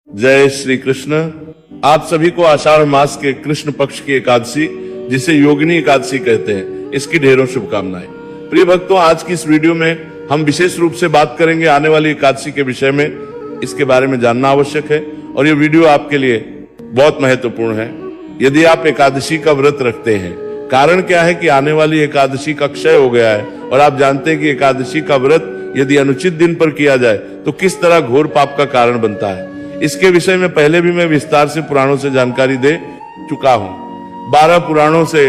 जय श्री कृष्ण। आप सभी को आषाढ़ मास के कृष्ण पक्ष की एकादशी, जिसे योगिनी एकादशी कहते हैं, इसकी ढेरों शुभकामनाएं। प्रिय भक्तों, आज की इस वीडियो में हम विशेष रूप से बात करेंगे आने वाली एकादशी के विषय में। इसके बारे में जानना आवश्यक है और ये वीडियो आपके लिए बहुत महत्वपूर्ण है यदि आप एकादशी का व्रत रखते हैं। कारण क्या है कि आने वाली एकादशी का क्षय हो गया है और आप जानते हैं कि एकादशी का व्रत यदि अनुचित दिन पर किया जाए तो किस तरह घोर पाप का कारण बनता है। इसके विषय में पहले भी मैं विस्तार से पुराणों से जानकारी दे चुका हूं। 12 पुराणों से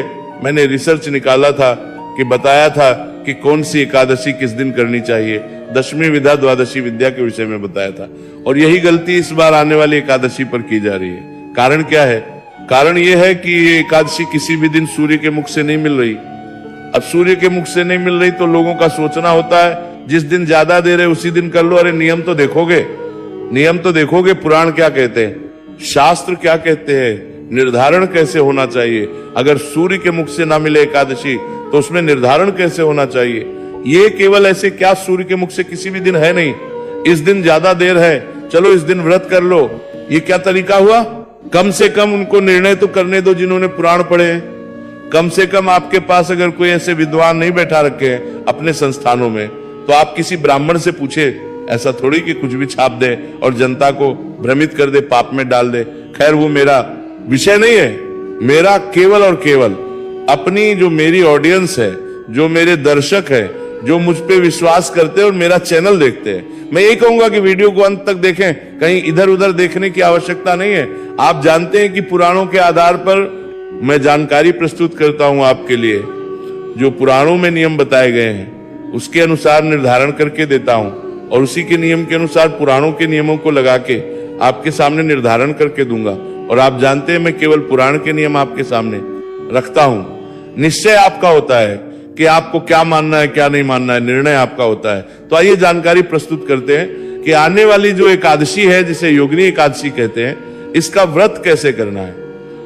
मैंने रिसर्च निकाला था कि बताया था कि कौन सी एकादशी किस दिन करनी चाहिए। दशमी विद्या द्वादशी विद्या के विषय में बताया था और यही गलती इस बार आने वाली एकादशी पर की जा रही है। कारण क्या है? कारण यह है कि ये एकादशी किसी भी दिन सूर्य के मुख से नहीं मिल रही। अब सूर्य के मुख से नहीं मिल रही तो लोगों का सोचना होता है जिस दिन ज्यादा देर है उसी दिन कर लो। अरे नियम तो देखोगे, पुराण क्या कहते हैं, शास्त्र क्या कहते हैं, निर्धारण कैसे होना चाहिए। अगर सूर्य के मुख से ना मिले एकादशी तो उसमें निर्धारण कैसे होना चाहिए। ये केवल ऐसे क्या सूर्य के मुख से किसी भी दिन है नहीं, इस दिन ज्यादा देर है चलो इस दिन व्रत कर लो, ये क्या तरीका हुआ? कम से कम उनको निर्णय तो करने दो जिन्होंने पुराण पढ़े हैं। कम से कम आपके पास अगर कोई ऐसे विद्वान नहीं बैठा रखे हैं अपने संस्थानों में तो आप किसी ब्राह्मण से पूछे। ऐसा थोड़ी कि कुछ भी छाप दे और जनता को भ्रमित कर दे, पाप में डाल दे। खैर वो मेरा विषय नहीं है। मेरा केवल और केवल अपनी जो मेरी ऑडियंस है, जो मेरे दर्शक है, जो मुझ पे विश्वास करते हैं और मेरा चैनल देखते हैं, मैं ये कहूंगा कि वीडियो को अंत तक देखें। कहीं इधर उधर देखने की आवश्यकता नहीं है। आप जानते हैं कि पुराणों के आधार पर मैं जानकारी प्रस्तुत करता हूं आपके लिए। जो पुराणों में नियम बताए गए हैं उसके अनुसार निर्धारण करके देता हूं और उसी के नियम के अनुसार पुराणों के नियमों को लगा के आपके सामने निर्धारण करके दूंगा। और आप जानते हैं मैं केवल पुराण के नियम आपके सामने रखता हूं। निश्चय आपका होता है कि आपको क्या मानना है क्या नहीं मानना है, निर्णय आपका होता है। तो आइए जानकारी प्रस्तुत करते हैं कि आने वाली जो एकादशी है, जिसे योगिनी एकादशी कहते हैं, इसका व्रत कैसे करना है,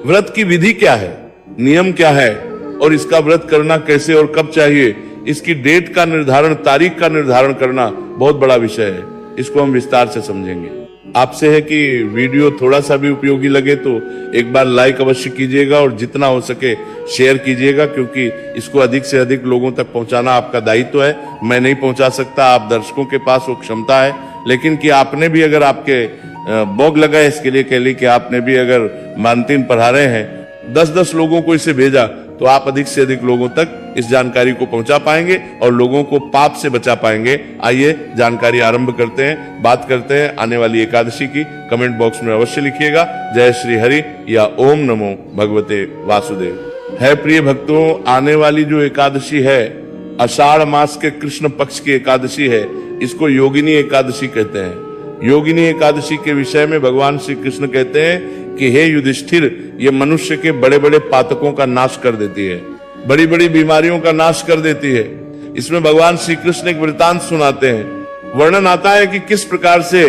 व्रत की विधि क्या है, नियम क्या है और इसका व्रत करना कैसे और कब चाहिए, इसकी डेट का निर्धारण, तारीख का निर्धारण करना बहुत बड़ा विषय है। इसको हम विस्तार से समझेंगे। आपसे है कि वीडियो थोड़ा सा भी उपयोगी लगे तो एक बार लाइक अवश्य कीजिएगा और जितना हो सके शेयर कीजिएगा, क्योंकि इसको अधिक से अधिक लोगों तक पहुंचाना आपका दायित्व है। मैं नहीं पहुंचा सकता, आप दर्शकों के पास वो क्षमता है, लेकिन कि आपने भी अगर आपके भोग लगा है इसके लिए कह ली कि आपने भी अगर मानतीन पढ़ा रहे हैं 10-10 लोगों को इसे भेजा तो आप अधिक से अधिक लोगों तक इस जानकारी को पहुंचा पाएंगे और लोगों को पाप से बचा पाएंगे। आइए जानकारी आरंभ करते हैं, बात करते हैं आने वाली एकादशी की। कमेंट बॉक्स में अवश्य लिखिएगा जय श्री हरि या ओम नमो भगवते वासुदेव। है प्रिय भक्तों, आने वाली जो एकादशी है आषाढ़ मास के कृष्ण पक्ष की एकादशी है, इसको योगिनी एकादशी कहते हैं। योगिनी एकादशी के विषय में भगवान श्री कृष्ण कहते हैं कि हे युधिष्ठिर, ये मनुष्य के बड़े बड़े पातकों का नाश कर देती है, बड़ी बड़ी बीमारियों का नाश कर देती है। इसमें भगवान श्री कृष्ण एक वृतांत सुनाते हैं। वर्णन आता है कि किस प्रकार से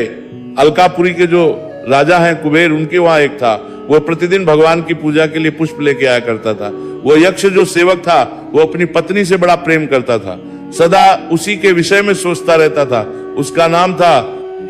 अलकापुरी के जो राजा हैं कुबेर, उनके वहां एक था, वो प्रतिदिन भगवान की पूजा के लिए पुष्प लेके आया करता था। वो यक्ष जो सेवक था वो अपनी पत्नी से बड़ा प्रेम करता था, सदा उसी के विषय में सोचता रहता था। उसका नाम था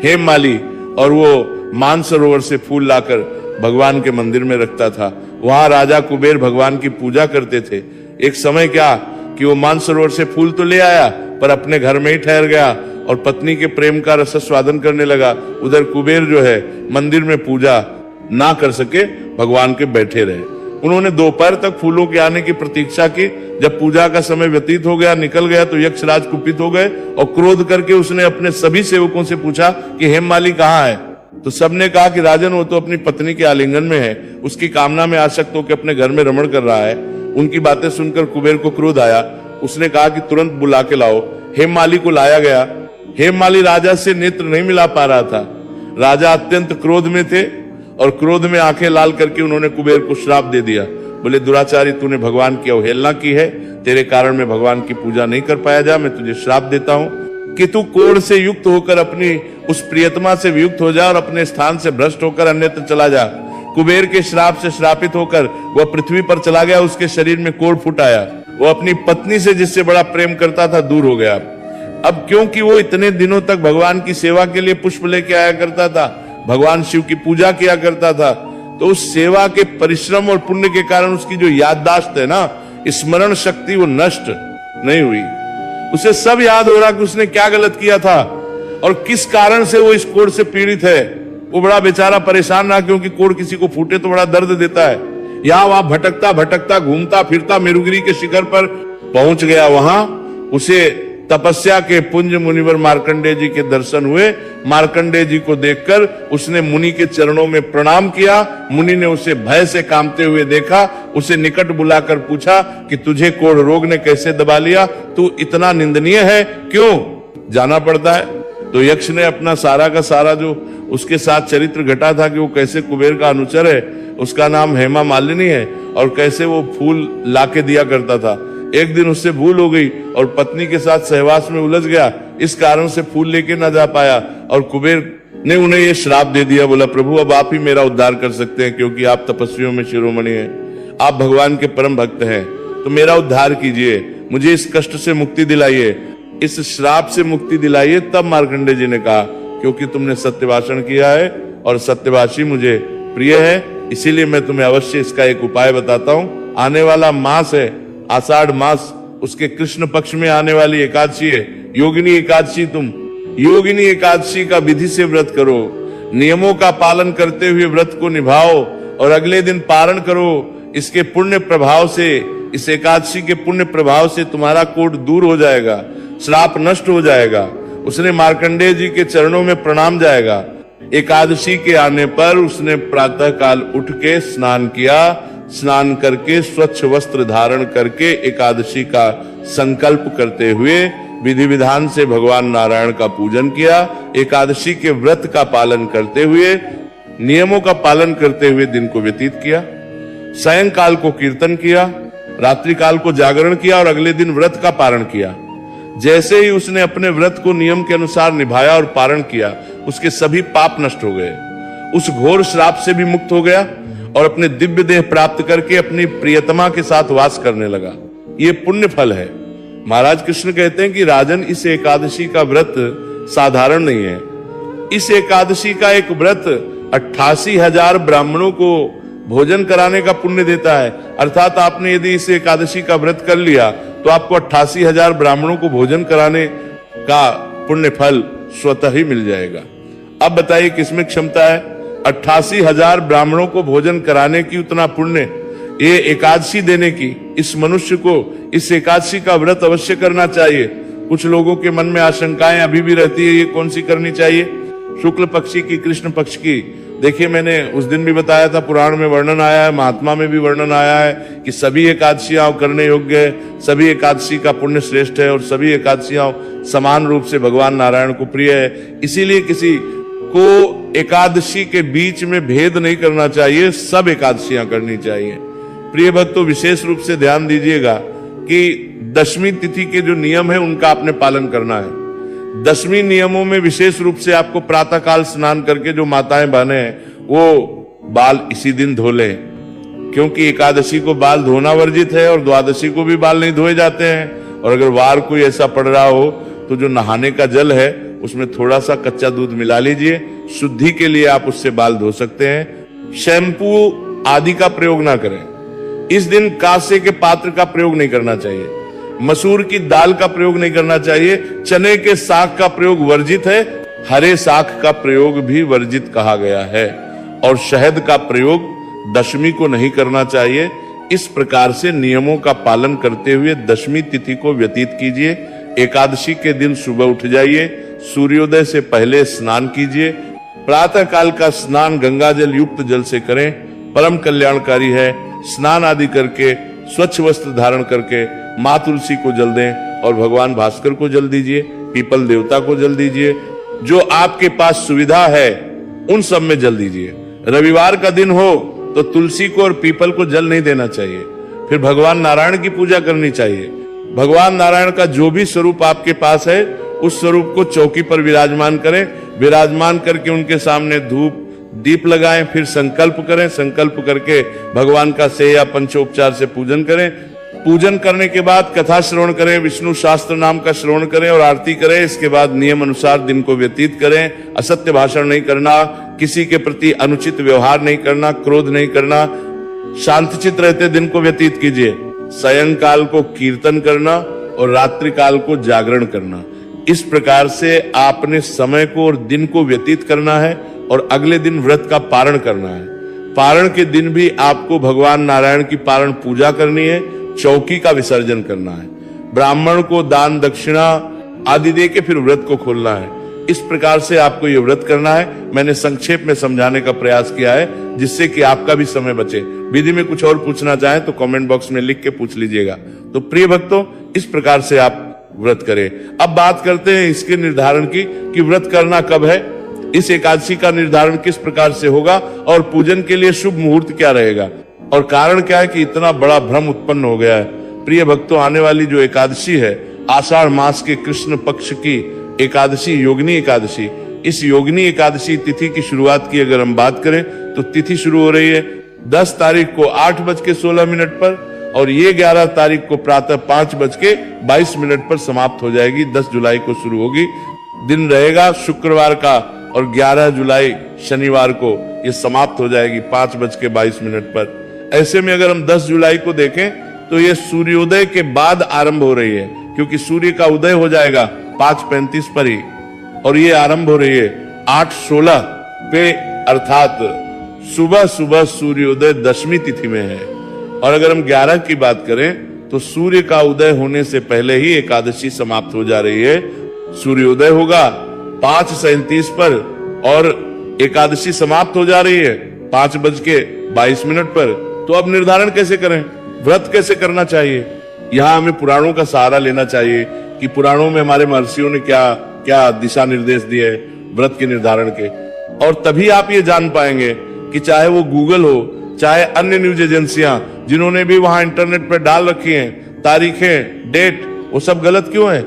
हेममाली और वो मानसरोवर से फूल लाकर भगवान के मंदिर में रखता था। वहां राजा कुबेर भगवान की पूजा करते थे। एक समय क्या कि वो मानसरोवर से फूल तो ले आया पर अपने घर में ही ठहर गया और पत्नी के प्रेम का रसास्वादन करने लगा। उधर कुबेर जो है मंदिर में पूजा ना कर सके, भगवान के बैठे रहे। उन्होंने दोपहर तक फूलों के आने की प्रतीक्षा की। जब पूजा का समय व्यतीत हो गया, निकल गया, तो यक्षराज कुपित हो गए और क्रोध करके उसने अपने सभी सेवकों से पूछा कि हेममाली कहाँ है। तो सबने कहा कि राजन वो तो अपनी पत्नी के आलिंगन में है, उसकी कामना में आसक्त होकर अपने घर में रमण कर रहा है। उनकी बातें सुनकर कुबेर को क्रोध आया। उसने कहा कि तुरंत बुला के लाओ। हेममाली को लाया गया। हेममाली राजा से नेत्र नहीं मिला पा रहा था। राजा अत्यंत क्रोध में थे और क्रोध में आंखें लाल करके उन्होंने कुबेर को श्राप दे दिया। बोले दुराचारी, तूने भगवान की अवहेलना की है, तेरे कारण मैं भगवान की पूजा नहीं कर पाया। जा, मैं तुझे श्राप देता हूं कि तू कोढ़ से युक्त होकर अपनी उस प्रियतमा से वियुक्त हो जा और अपने स्थान से भ्रष्ट होकर अन्यत्र चला जा। कुबेर के श्राप से श्रापित होकर वह पृथ्वी पर चला गया। उसके शरीर में कोढ़ फूट आया। वो अपनी पत्नी से जिससे बड़ा प्रेम करता था दूर हो गया। अब क्योंकि वो इतने दिनों तक भगवान की सेवा के लिए पुष्प लेके आया करता था, भगवान शिव की पूजा किया करता था, तो उस सेवा के परिश्रम और पुण्य के कारण उसकी जो याददाश्त है ना, स्मरण शक्ति, वो नष्ट नहीं हुई। उसे सब याद हो रहा कि उसने क्या गलत किया था और किस कारण से वो इस कोढ़ से पीड़ित है। वो बड़ा बेचारा परेशान रहा, क्योंकि कोढ़ किसी को फूटे तो बड़ा दर्द देता है। यहां वहां भटकता भटकता घूमता फिरता मेरुगिरी के शिखर पर पहुंच गया। वहां उसे तपस्या के पुंज मुनिवर मार्कंडेय जी के दर्शन हुए। मार्कंडेय जी को देखकर उसने मुनि के चरणों में प्रणाम किया। मुनि ने उसे भय से कांपते हुए देखा, उसे निकट बुलाकर पूछा कि तुझे कोढ़ रोग ने कैसे दबा लिया, तू इतना निंदनीय है, क्यों जाना पड़ता है? तो यक्ष ने अपना सारा का सारा जो उसके साथ चरित्र घटा था कि वो कैसे कुबेर का अनुचर है, उसका नाम हेमा मालिनी है, और कैसे वो फूल लाके दिया करता था। एक दिन उससे भूल हो गई और पत्नी के साथ सहवास में उलझ गया, इस कारण से फूल लेके ना जा पाया, और कुबेर ने उन्हें ये श्राप दे दिया। बोला, प्रभु अब आप ही मेरा उद्धार कर सकते हैं, क्योंकि आप तपस्वियों में शिरोमणि हैं, आप भगवान के परम भक्त हैं, तो मेरा उद्धार कीजिए, मुझे इस कष्ट से मुक्ति दिलाइए, इस श्राप से मुक्ति दिलाइए। तब मार्कंडेय जी ने कहा, क्योंकि तुमने सत्य भाषण किया है और सत्यभाषी मुझे प्रिय है, इसीलिए मैं तुम्हें अवश्य इसका एक उपाय बताता हूं। आने वाला मास है आषाढ़ मास, उसके कृष्ण पक्ष में आने वाली एकादशी है, योगिनी एकादशी। तुम योगिनी एकादशी का विधि से व्रत करो, नियमों का पालन करते हुए व्रत को निभाओ और अगले दिन पारण करो। इसके पुण्य प्रभाव से, इस एकादशी के पुण्य प्रभाव से तुम्हारा कोढ़ दूर हो जाएगा, श्राप नष्ट हो जाएगा। उसने मार्कंडेय जी के चरणों में प्रणाम जाएगा। एकादशी के आने पर उसने प्रातः काल उठ के स्नान किया, स्नान करके स्वच्छ वस्त्र धारण करके एकादशी का संकल्प करते हुए विधि विधान से भगवान नारायण का पूजन किया। एकादशी के व्रत का पालन करते हुए, नियमों का पालन करते हुए दिन को व्यतीत किया। सायंकाल को कीर्तन किया, रात्रि काल को जागरण किया और अगले दिन व्रत का पारण किया। जैसे ही उसने अपने व्रत को नियम के अनुसार निभाया और पारण किया, उसके सभी पाप नष्ट हो गए, उस घोर श्राप से भी मुक्त हो गया और अपने दिव्य देह प्राप्त करके अपनी प्रियतमा के साथ वास करने लगा। ये पुण्य फल है। महाराज कृष्ण कहते हैं कि राजन, इस एकादशी का व्रत साधारण नहीं है। इस एकादशी का एक व्रत 88,000 ब्राह्मणों को भोजन कराने का पुण्य देता है। अर्थात आपने यदि इस एकादशी का व्रत कर लिया तो आपको 88,000 ब्राह्मणों को भोजन कराने का पुण्य फल स्वतः ही मिल जाएगा। अब बताइए किसमें क्षमता है 88,000 ब्राह्मणों को भोजन कराने की, उतना पुण्य ये एकादशी देने की। इस मनुष्य को इस एकादशी का व्रत अवश्य करना चाहिए। कुछ लोगों के मन में आशंकाएं अभी भी रहती है, ये कौन सी करनी चाहिए, शुक्ल पक्षी की, कृष्ण पक्ष की? देखिए, मैंने उस दिन भी बताया था, पुराण में वर्णन आया है, महात्मा में भी वर्णन आया है कि सभी एकादशियां करने योग्य है, सभी एकादशी का पुण्य श्रेष्ठ है और सभी एकादशियां समान रूप से भगवान नारायण को प्रिय है। इसीलिए किसी को एकादशी के बीच में भेद नहीं करना चाहिए, सब एकादशियां करनी चाहिए। प्रिय भक्तों, विशेष रूप से ध्यान दीजिएगा कि दशमी तिथि के जो नियम है उनका आपने पालन करना है। दशमी नियमों में विशेष रूप से आपको प्रातः काल स्नान करके, जो माताएं बहने हैं वो बाल इसी दिन धो लें, क्योंकि एकादशी को बाल धोना वर्जित है और द्वादशी को भी बाल नहीं धोए जाते हैं। और अगर वार कोई ऐसा पड़ रहा हो तो जो नहाने का जल है उसमें थोड़ा सा कच्चा दूध मिला लीजिए, शुद्धि के लिए आप उससे बाल धो सकते हैं। शैम्पू आदि का प्रयोग ना करें। इस दिन कांसे के पात्र का प्रयोग नहीं करना चाहिए, मसूर की दाल का प्रयोग नहीं करना चाहिए, चने के साग का प्रयोग वर्जित है, हरे साग का प्रयोग भी वर्जित कहा गया है, और शहद का प्रयोग दशमी को नहीं करना चाहिए। इस प्रकार से नियमों का पालन करते हुए दशमी तिथि को व्यतीत कीजिए। एकादशी के दिन सुबह उठ जाइए, सूर्योदय से पहले स्नान कीजिए। प्रातः काल का स्नान गंगा जल युक्त जल से करें, परम कल्याणकारी है। स्नान आदि करके स्वच्छ वस्त्र धारण करके माँ तुलसी को जल दें और भगवान भास्कर को जल दीजिए, पीपल देवता को जल दीजिए, जो आपके पास सुविधा है उन सब में जल दीजिए। रविवार का दिन हो तो तुलसी को और पीपल को जल नहीं देना चाहिए, फिर भगवान नारायण की पूजा करनी चाहिए। भगवान नारायण का जो भी स्वरूप आपके पास है उस स्वरूप को चौकी पर विराजमान करें, विराजमान करके उनके सामने धूप दीप लगाएं, फिर संकल्प करें, संकल्प करके भगवान का सेया पंचोपचार से पूजन करें। पूजन करने के बाद कथा श्रवण करें, विष्णु शास्त्र नाम का श्रवण करें और आरती करें। इसके बाद नियम अनुसार दिन को व्यतीत करें। असत्य भाषण नहीं करना, किसी के प्रति अनुचित व्यवहार नहीं करना, क्रोध नहीं करना, शांतचित्त रहते दिन को व्यतीत कीजिए। सायंकाल को कीर्तन करना और रात्रि काल को जागरण करना। इस प्रकार से आपने समय को और दिन को व्यतीत करना है और अगले दिन व्रत का पारण करना है। पारण के दिन भी आपको भगवान नारायण की पारण पूजा करनी है, चौकी का विसर्जन करना है, ब्राह्मण को दान दक्षिणा आदि दे के फिर व्रत को खोलना है। इस प्रकार से आपको ये व्रत करना है। मैंने संक्षेप में समझाने का प्रयास किया है जिससे कि आपका भी समय बचे। विधि में कुछ और पूछना चाहें तो कमेंट बॉक्स में लिख के पूछ लीजिएगा। तो प्रिय भक्तों, इस प्रकार से आप व्रत करें। अब बात करते हैं इसके निर्धारण की कि व्रत करना कब है, इस एकादशी का निर्धारण किस प्रकार से होगा और पूजन के लिए शुभ मुहूर्त क्या रहेगा और कारण क्या है कि इतना बड़ा भ्रम उत्पन्न हो गया है। प्रिय भक्तों, आने वाली जो एकादशी है, आषाढ़ मास के कृष्ण पक्ष की एकादशी, योगिनी एकादशी, इस योगिनी एकादशी तिथि की शुरुआत की अगर हम बात करें तो तिथि शुरू हो रही है 10 तारीख को 8:16 पर और ये 11 तारीख को प्रातः 5:22 पर समाप्त हो जाएगी। 10 जुलाई को शुरू होगी। दिन रहेगा शुक्रवार का और 11 जुलाई शनिवार को ये समाप्त हो जाएगी 5:22 पर। ऐसे में अगर हम 10 जुलाई को देखें तो ये सूर्योदय के बाद आरंभ हो रही है, क्योंकि सूर्य का उदय हो जाएगा 5:35 पर ही और ये आरंभ हो रही है 8:16 पे, अर्थात सुबह सुबह सूर्योदय दशमी तिथि में है। और अगर हम 11 की बात करें तो सूर्य का उदय होने से पहले ही एकादशी समाप्त हो जा रही है। सूर्योदय होगा 5:37 पर और एकादशी समाप्त हो जा रही है 5:22 पर। तो अब निर्धारण कैसे करें, व्रत कैसे करना चाहिए? यहाँ हमें पुराणों का सहारा लेना चाहिए कि पुराणों में हमारे महर्षियों ने क्या क्या दिशा निर्देश दिए व्रत के निर्धारण के। और तभी आप ये जान पाएंगे कि चाहे वो गूगल हो, चाहे अन्य न्यूज एजेंसियां जिन्होंने भी वहां इंटरनेट पर डाल रखी हैं तारीखें, डेट, वो सब गलत क्यों है।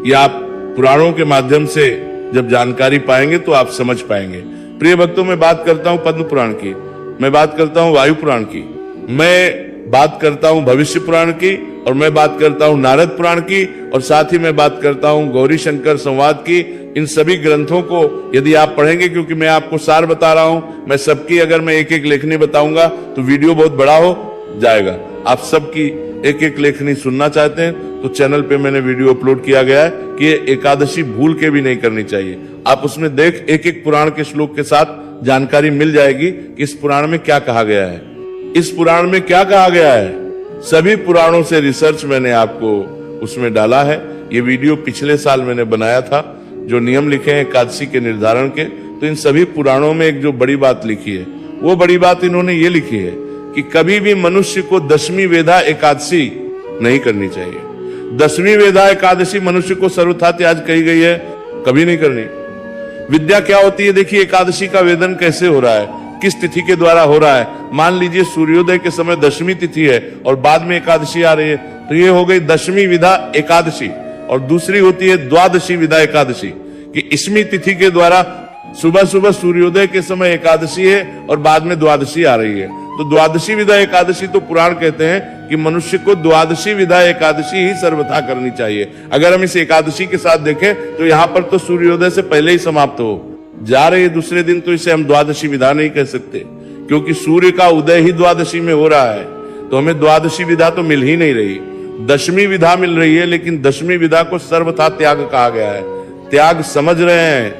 ये आप पुराणों के माध्यम से जब जानकारी पाएंगे तो आप समझ पाएंगे। प्रिय भक्तों, मैं बात करता हूं पद्म पुराण की, मैं बात करता हूं वायु पुराण की, मैं बात करता हूं भविष्य पुराण की और मैं बात करता हूं नारद पुराण की और साथ ही मैं बात करता हूं गौरी शंकर संवाद की। इन सभी ग्रंथों को यदि आप पढ़ेंगे, क्योंकि मैं आपको सार बता रहा हूं, मैं सबकी अगर मैं एक एक लेखनी बताऊंगा तो वीडियो बहुत बड़ा हो जाएगा। आप सबकी एक एक लेखनी सुनना चाहते हैं तो चैनल पे मैंने वीडियो अपलोड किया गया है कि ये एकादशी भूल के भी नहीं करनी चाहिए। आप उसमें देख एक एक पुराण के श्लोक के साथ जानकारी मिल जाएगी कि इस पुराण में क्या कहा गया है, इस पुराण में क्या कहा गया है। सभी पुराणों से रिसर्च मैंने आपको उसमें डाला है। ये वीडियो पिछले साल मैंने बनाया था, जो नियम लिखे हैं एकादशी के निर्धारण के। तो इन सभी पुराणों में एक जो बड़ी बात लिखी है, वो बड़ी बात इन्होंने ये लिखी है कि कभी भी मनुष्य को दशमी वेदा एकादशी नहीं करनी चाहिए। दशमी वेदा एकादशी मनुष्य को सर्वथा त्याज कही गई है, कभी नहीं करनी। विद्या क्या होती है, देखिए एकादशी का वेदन कैसे हो रहा है, किस तिथि के द्वारा हो रहा है। मान लीजिए सूर्योदय के समय दशमी तिथि है और बाद में एकादशी आ रही है, तो ये हो गई दशमी विधा एकादशी। और दूसरी होती है द्वादशी विधा एकादशी, कि इसमी तिथि के द्वारा सुबह सुबह सूर्योदय के समय एकादशी है और बाद में द्वादशी आ रही है। तो द्वादशी विधा एकादशी तो पुराण कहते हैं कि मनुष्य को द्वादशी विधा एकादशी ही सर्वथा करनी चाहिए। अगर हम इस एकादशी के साथ देखें तो यहाँ पर तो सूर्योदय से पहले ही समाप्त हो जा रही है दूसरे दिन, तो इसे हम द्वादशी विधा नहीं कह सकते, क्योंकि सूर्य का उदय ही द्वादशी में हो रहा है। तो हमें द्वादशी विधा तो मिल ही नहीं रही, दशमी विधा मिल रही है। लेकिन दशमी विधा को सर्वथा त्याग कहा गया है। त्याग समझ रहे हैं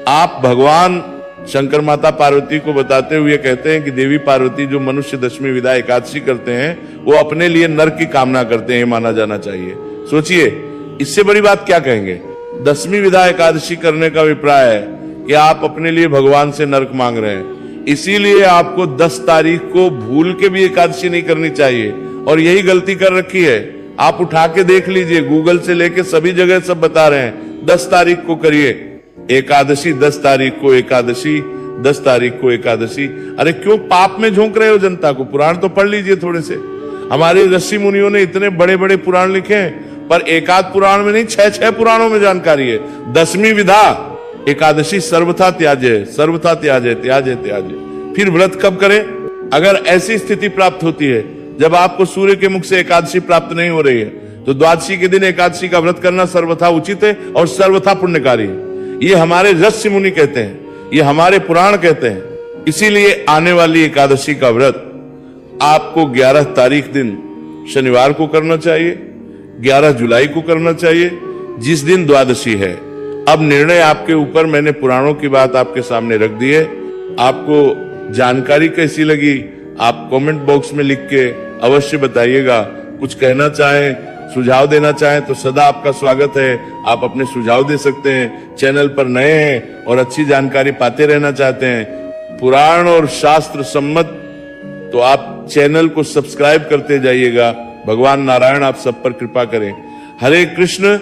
आप? भगवान शंकर माता पार्वती को बताते हुए कहते हैं कि देवी पार्वती, जो मनुष्य दशमी विधा एकादशी करते हैं वो अपने लिए नरक की कामना करते हैं, माना जाना चाहिए। सोचिए, इससे बड़ी बात क्या कहेंगे। दशमी विधा एकादशी करने का अभिप्राय है कि आप अपने लिए भगवान से नरक मांग रहे हैं। इसीलिए आपको 10 तारीख को भूल के भी एकादशी नहीं करनी चाहिए, और यही गलती कर रखी है। आप उठा के देख लीजिए, गूगल से लेके सभी जगह सब बता रहे हैं 10 तारीख को करिए एकादशी, 10 तारीख को एकादशी, 10 तारीख को एकादशी। अरे क्यों पाप में झोंक रहे हो जनता को? पुराण तो पढ़ लीजिए थोड़े से। हमारे ऋषि मुनियों ने इतने बड़े बड़े पुराण लिखे हैं, पर एकाध पुराण में नहीं, 6 पुराणों में जानकारी है। दशमी विधा एकादशी सर्वथा त्याज्य, सर्वथा त्याज्य, त्याज्य त्याज्य। फिर व्रत कब करें? अगर ऐसी स्थिति प्राप्त होती है जब आपको सूर्य के मुख से एकादशी प्राप्त नहीं हो रही है तो द्वादशी के दिन एकादशी का व्रत करना सर्वथा उचित है और सर्वथा पुण्यकारी है। ये हमारे ऋषि मुनि कहते हैं, ये हमारे पुराण कहते हैं। इसीलिए आने वाली एकादशी का व्रत आपको 11 तारीख दिन शनिवार को करना चाहिए, 11 जुलाई को करना चाहिए, जिस दिन द्वादशी है। अब निर्णय आपके ऊपर, मैंने पुराणों की बात आपके सामने रख दी है। आपको जानकारी कैसी लगी आप कमेंट बॉक्स में लिख के अवश्य बताइएगा। कुछ कहना चाहें, सुझाव देना चाहें तो सदा आपका स्वागत है। आप अपने सुझाव दे सकते हैं। चैनल पर नए हैं और अच्छी जानकारी पाते रहना चाहते हैं, पुराण और शास्त्र सम्मत, तो आप चैनल को सब्सक्राइब करते जाइएगा। भगवान नारायण आप सब पर कृपा करें। हरे कृष्ण।